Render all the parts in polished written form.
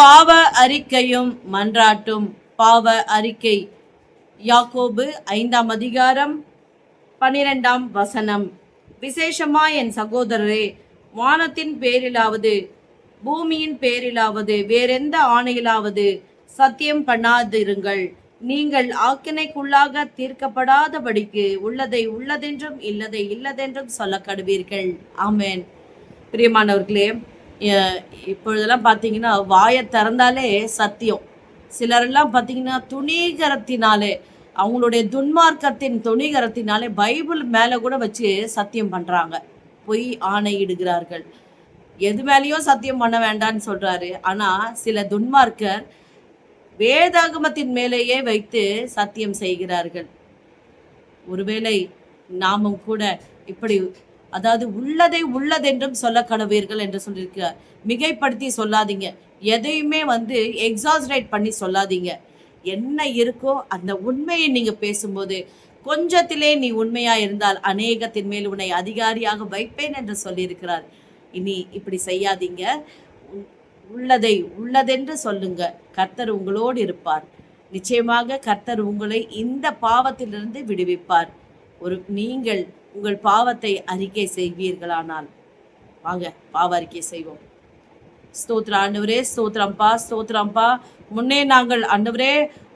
பாவ அறிக்கையும் மன்றாட்டும். பாவ அறிக்கை. யாக்கோபு 5ஆம் அதிகாரம் 12ஆம் வசனம். விசேஷமா என் சகோதரரே, வானத்தின் பேரிலாவது பூமியின் பேரிலாவது வேறெந்த ஆணையிலாவது சத்தியம் பண்ணாதிருங்கள். நீங்கள் ஆக்கினைக்குள்ளாக தீர்க்கப்படாதபடிக்கு உள்ளதை உள்ளதென்றும் இல்லதை இல்லதென்றும் சொல்ல கடுவீர்கள். ஆமென். பிரியமானவர்களே, இப்பொழுதெல்லாம் பார்த்தீங்கன்னா வாயை திறந்தாலே சத்தியம். சிலரெல்லாம் பார்த்தீங்கன்னா துணிகரத்தினாலே, அவங்களுடைய துன்மார்க்கத்தின் துணிகரத்தினாலே பைபிள் மேலே கூட வச்சு சத்தியம் பண்ணுறாங்க, பொய் ஆணையிடுகிறார்கள். எது மேலேயும் சத்தியம் பண்ண வேண்டான்னு சொல்கிறாரு. ஆனால் சில துன்மார்க்கர் வேதாகமத்தின் மேலேயே வைத்து சத்தியம் செய்கிறார்கள். ஒருவேளை நாமும் கூட இப்படி, அதாவது உள்ளதை உள்ளதென்றும் சொல்ல கடவீர்கள் என்று சொல்லியிருக்கிறார். மிகைப்படுத்தி சொல்லாதீங்க, எதையுமே எக்ஸாஜரேட் பண்ணி சொல்லாதீங்க. என்ன இருக்கோ அந்த உண்மையை நீங்க பேசும்போது, கொஞ்சத்திலே நீ உண்மையா இருந்தால் அநேகத்தின் மேல் உன்னை அதிகாரியாக வைப்பேன் என்று சொல்லியிருக்கிறார். இனி இப்படி செய்யாதீங்க, உள்ளதை உள்ளதென்று சொல்லுங்க. கர்த்தர் உங்களோடு இருப்பார். நிச்சயமாக கர்த்தர் உங்களை இந்த பாவத்திலிருந்து விடுவிப்பார். நீங்கள் உங்கள் பாவத்தை அறிக்கை செய்வீர்களானால் வாங்க பாவ அறிக்கை செய்வோம். ஸ்தோத்திரம் ஆண்டவரே, ஸ்தோத்திரம்பா, ஸ்தோத்திரம்பா. முன்னே நாங்கள் ஆண்டவரே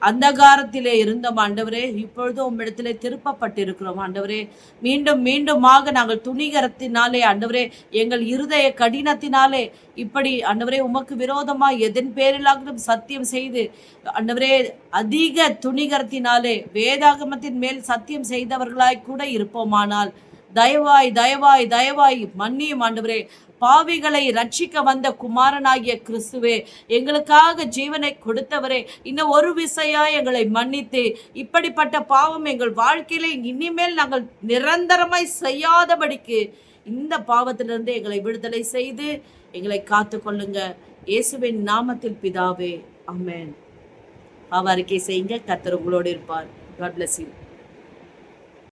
அந்தகாரத்திலே இருந்தோம் ஆண்டவரே, இப்பொழுது உம்மிடத்திலே திருப்பப்பட்டிருக்கிறோம் ஆண்டவரே. மீண்டும் மீண்டுமாக நாங்கள் துணிகரத்தினாலே ஆண்டவரே, எங்கள் இருதய கடினத்தினாலே இப்படி ஆண்டவரே உமக்கு விரோதமாக எதன் பேரிலாகவும் சத்தியம் செய்து ஆண்டவரே அதிக துணிகரத்தினாலே வேதாகமத்தின் மேல் சத்தியம் செய்தவர்களாய் கூட இருப்போமானால் தயவாய் தயவாய் தயவாய் மன்னியும் ஆண்டவரே. பாவிகளை ரட்சிக்க வந்த குமாரனாகிய கிறிஸ்துவே, எங்களுக்காக ஜீவனை கொடுத்தவரே, இன்னும் ஒரு விசையா எங்களை மன்னித்து இப்படிப்பட்ட பாவம் எங்கள் வாழ்க்கையில இனிமேல் நாங்கள் நிரந்தரமாய் செய்யாதபடிக்கு இந்த பாவத்திலிருந்து எங்களை விடுதலை செய்து எங்களை காத்து கொள்ளுங்க. இயேசுவின் நாமத்தில் பிதாவே, ஆமென். பாவ அறிக்கை செய்யுங்க. கர்த்தர் உங்களோடு இருப்பார். God bless you.